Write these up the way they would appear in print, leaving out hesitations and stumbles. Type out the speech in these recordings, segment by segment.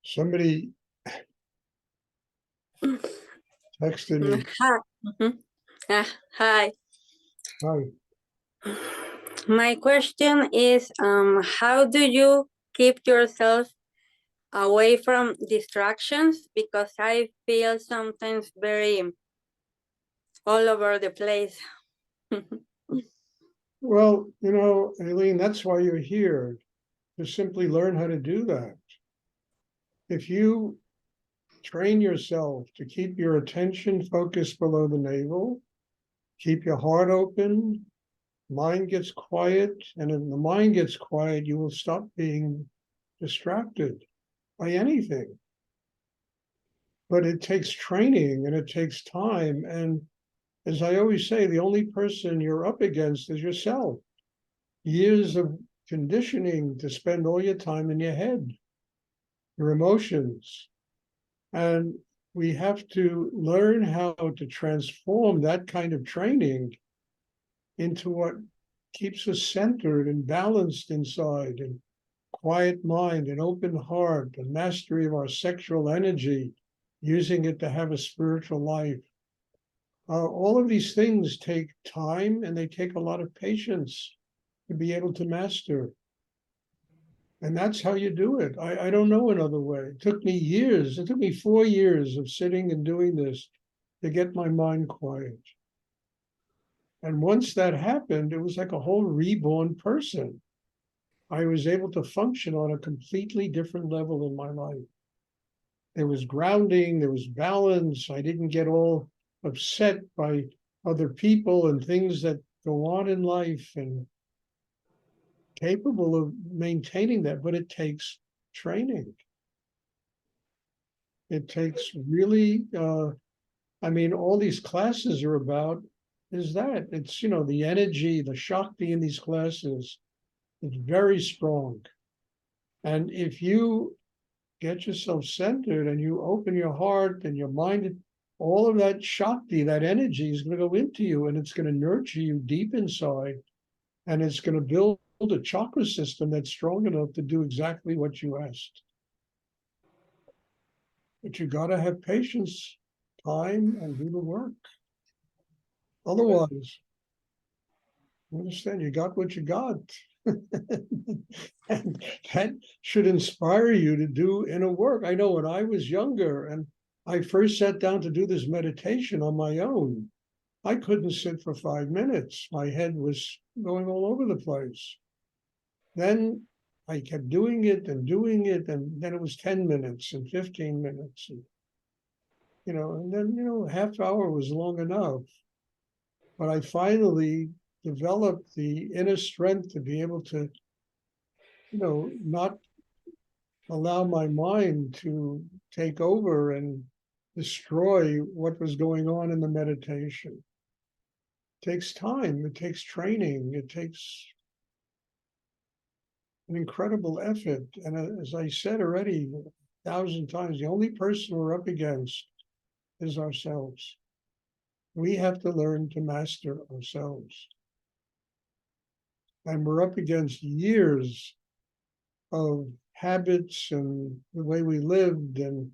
Somebody texted me. Hi. Mhm. Hi. Hi. My question is, how do you keep yourself away from distractions? Because I feel sometimes very all over the place. Well, Aileen, that's why you're here, to simply learn how to do that. If you train yourself to keep your attention focused below the navel, keep your heart open, mind gets quiet, and if the mind gets quiet, you will stop being distracted by anything. But it takes training and it takes time. And as I always say, the only person you're up against is yourself. Years of conditioning to spend all your time in your head, your emotions. And we have to learn how to transform that kind of training into what keeps us centered and balanced inside, and quiet mind, and open heart, and mastery of our sexual energy, using it to have a spiritual life. All of these things take time and they take a lot of patience to be able to master. And that's how you do it. I don't know another way. It took me years. It took me 4 years of sitting and doing this to get my mind quiet. And once that happened, it was like a whole reborn person. I was able to function on a completely different level in my life. There was grounding, there was balance. I didn't get all upset by other people and things that go on in life, and capable of maintaining that, but it takes training. It takes really, all these classes are about is that it's, the energy, the Shakti in these classes is very strong. And if you get yourself centered and you open your heart and your mind, all of that Shakti, that energy is going to go into you, and it's going to nurture you deep inside, and it's going to build a chakra system that's strong enough to do exactly what you asked. But you got to have patience, time, and do the work. Otherwise, you understand, you got what you got. And that should inspire you to do inner work. I know when I was younger and I first sat down to do this meditation on my own, I couldn't sit for 5 minutes. My head was going all over the place. Then I kept doing it, and then it was 10 minutes and 15 minutes. And then, half hour was long enough. But I finally developed the inner strength to be able to, not allow my mind to take over and destroy what was going on in the meditation. It takes time, it takes training, it takes an incredible effort. And as I said already 1,000 times, the only person we're up against is ourselves. We have to learn to master ourselves. And we're up against years of habits and the way we lived and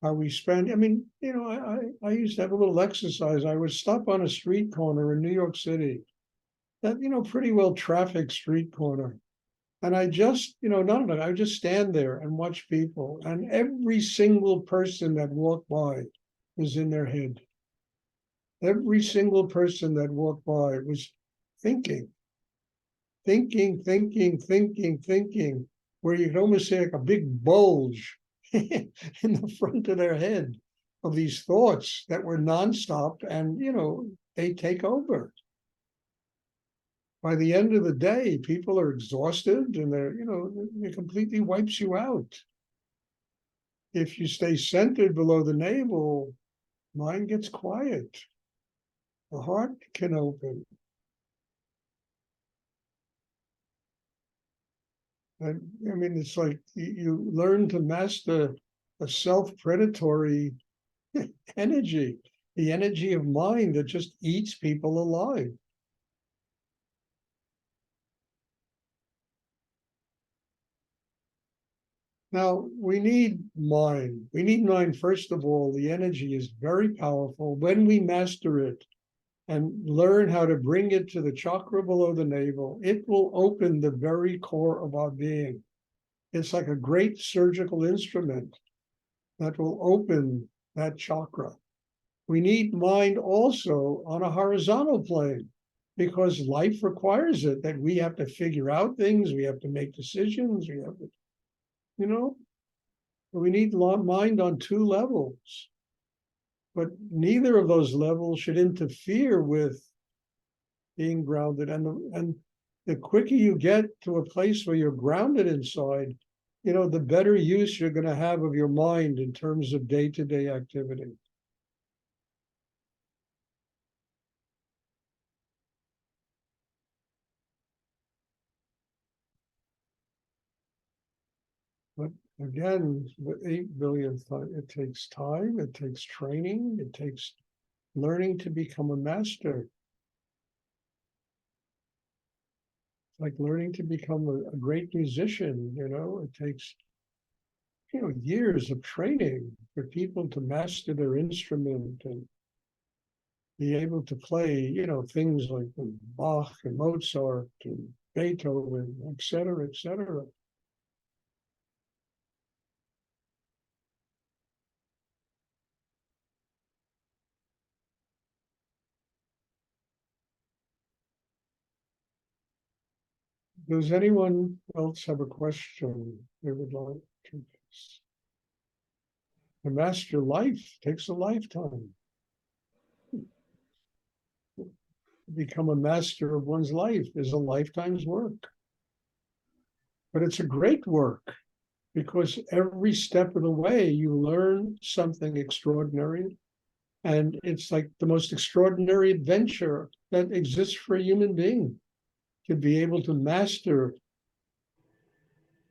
how we spend. I used to have a little exercise. I would stop on a street corner in New York City, that, pretty well trafficked street corner. And I just, I would just stand there and watch people. And every single person that walked by was in their head. Every single person that walked by was thinking, where you could almost see like a big bulge in the front of their head of these thoughts that were nonstop, and they take over. By the end of the day, people are exhausted, and it completely wipes you out. If you stay centered below the navel, mind gets quiet, the heart can open. It's like you learn to master a self-predatory energy, the energy of mind that just eats people alive. Now, we need mind. We need mind, first of all. The energy is very powerful. When we master it and learn how to bring it to the chakra below the navel, it will open the very core of our being. It's like a great surgical instrument that will open that chakra. We need mind also on a horizontal plane because life requires it, that we have to figure out things, we have to make decisions, we have to, you know, we need mind on two levels. But neither of those levels should interfere with being grounded. And the quicker you get to a place where you're grounded inside, the better use you're going to have of your mind in terms of day-to-day activity. But again, with 8 billion, it takes time, it takes training, it takes learning to become a master. Like learning to become a great musician, it takes, years of training for people to master their instrument and be able to play, things like Bach and Mozart and Beethoven, et cetera, et cetera. Does anyone else have a question they would like to ask? To master life takes a lifetime. Become a master of one's life is a lifetime's work. But it's a great work because every step of the way you learn something extraordinary. And it's like the most extraordinary adventure that exists for a human being, to be able to master,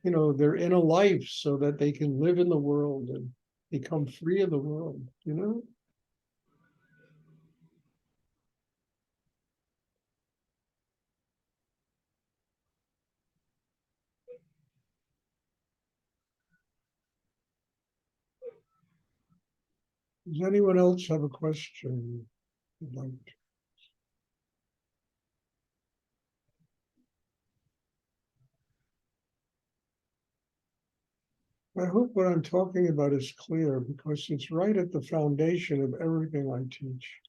their inner life so that they can live in the world and become free of the world. Does anyone else have a question you'd like to? I hope what I'm talking about is clear because it's right at the foundation of everything I teach,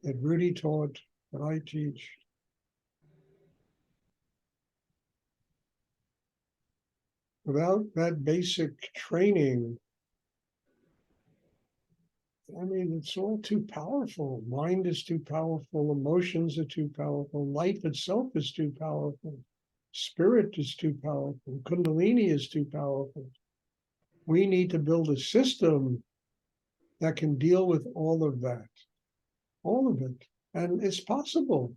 that Rudy taught, that I teach. Without that basic training, it's all too powerful. Mind is too powerful. Emotions are too powerful. Life itself is too powerful. Spirit is too powerful. Kundalini is too powerful. We need to build a system that can deal with all of that, all of it. And it's possible.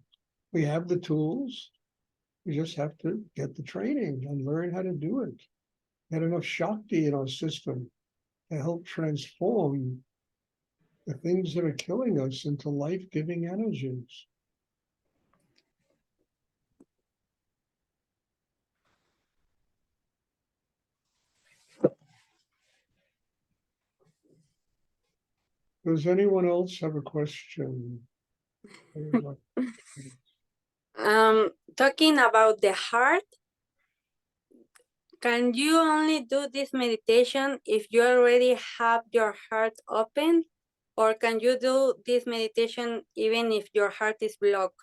We have the tools. We just have to get the training and learn how to do it. Get enough Shakti in our system to help transform the things that are killing us into life-giving energies. Does anyone else have a question? Talking about the heart, can you only do this meditation if you already have your heart open? Or can you do this meditation even if your heart is blocked?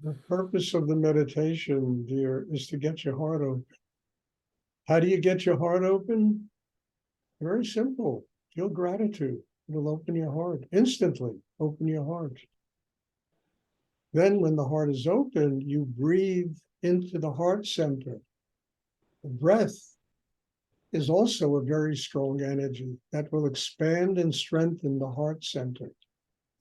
The purpose of the meditation, dear, is to get your heart open. How do you get your heart open? Very simple. Feel gratitude. It'll open your heart. Instantly open your heart. Then when the heart is open, you breathe into the heart center. The breath is also a very strong energy that will expand and strengthen the heart center.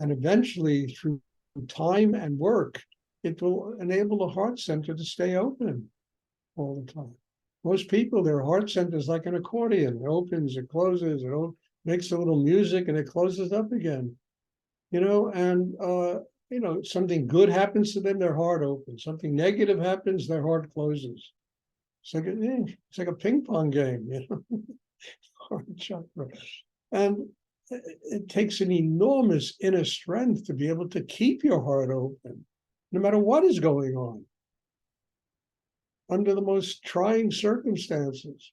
And eventually, through time and work, it will enable the heart center to stay open all the time. Most people, their heart center is like an accordion. It opens, it closes, it makes a little music, and it closes up again. Something good happens to them, their heart opens. Something negative happens, their heart closes. It's like a ping pong game, you know. Heart chakra. And it takes an enormous inner strength to be able to keep your heart open, no matter what is going on, under the most trying circumstances.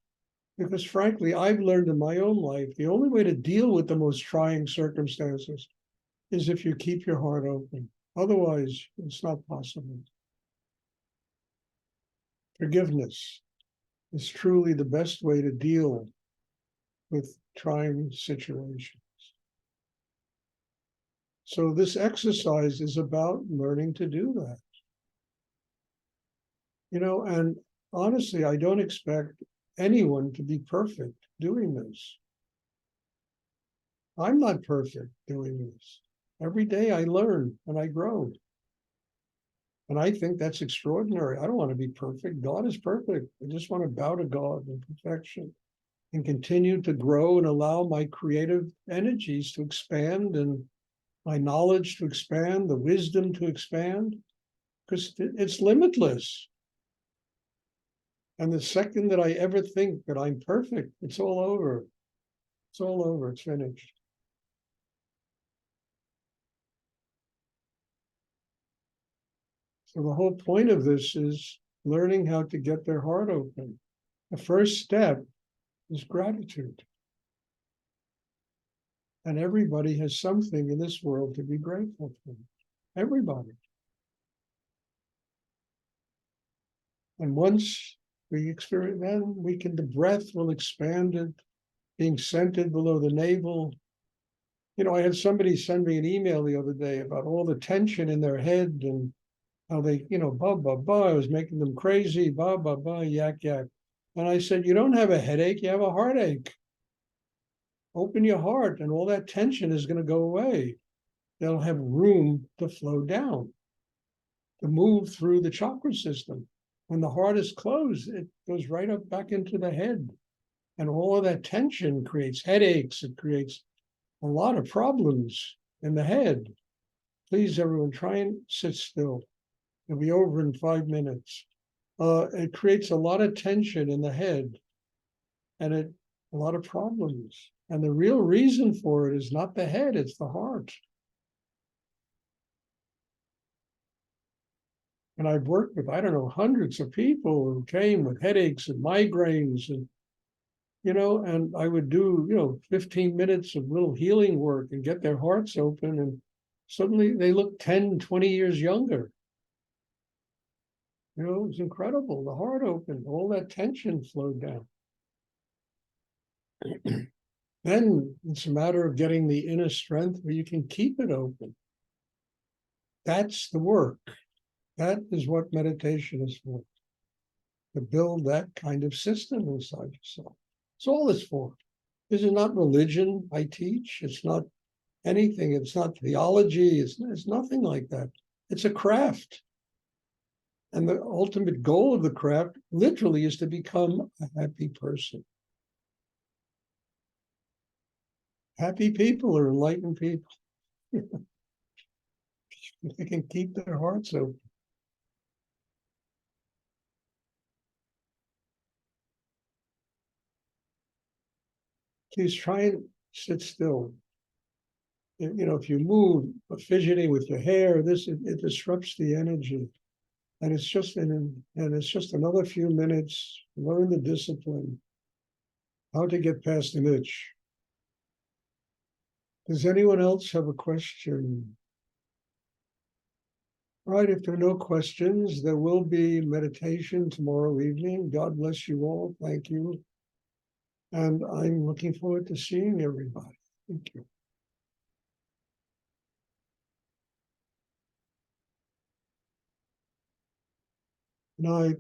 Because frankly, I've learned in my own life, the only way to deal with the most trying circumstances is if you keep your heart open. Otherwise, it's not possible. Forgiveness is truly the best way to deal with trying situations. So this exercise is about learning to do that. You know, and honestly, I don't expect anyone to be perfect doing this. I'm not perfect doing this. Every day I learn and I grow. And I think that's extraordinary. I don't want to be perfect. God is perfect. I just want to bow to God in perfection and continue to grow and allow my creative energies to expand and my knowledge to expand, the wisdom to expand, because it's limitless. And the second that I ever think that I'm perfect, it's all over. It's all over. It's finished. So the whole point of this is learning how to get their heart open. The first step is gratitude. And everybody has something in this world to be grateful for. Everybody. And once we experience, then we can, the breath will expand it, being centered below the navel. You know, I had somebody send me an email the other day about all the tension in their head and how they, you know, blah, blah, blah, I was making them crazy, blah, blah, blah, yak, yak. And I said, you don't have a headache, you have a heartache. Open your heart and all that tension is going to go away. They'll have room to flow down, to move through the chakra system. When the heart is closed, it goes right up back into the head. And all of that tension creates headaches. It creates a lot of problems in the head. Please, everyone, try and sit still. It'll be over in 5 minutes. It creates a lot of tension in the head and a lot of problems. And the real reason for it is not the head, it's the heart. And I've worked with, I don't know, hundreds of people who came with headaches and migraines and, you know, and I would do, you know, 15 minutes of little healing work and get their hearts open. And suddenly they look 10, 20 years younger. You know, it was incredible. The heart opened, all that tension flowed down. Then it's a matter of getting the inner strength where you can keep it open. That's the work. That is what meditation is for. To build that kind of system inside yourself. It's all it's for. This is not religion I teach. It's not anything. It's not theology. It's nothing like that. It's a craft. And the ultimate goal of the craft literally is to become a happy person. Happy people are enlightened people. They can keep their hearts open. Please try and sit still. You know, if you move, fidgeting with your hair, it disrupts the energy. And it's just another few minutes. Learn the discipline, how to get past an itch. Does anyone else have a question? All right, if there are no questions, there will be meditation tomorrow evening. God bless you all. Thank you. And I'm looking forward to seeing everybody. Thank you. Good night.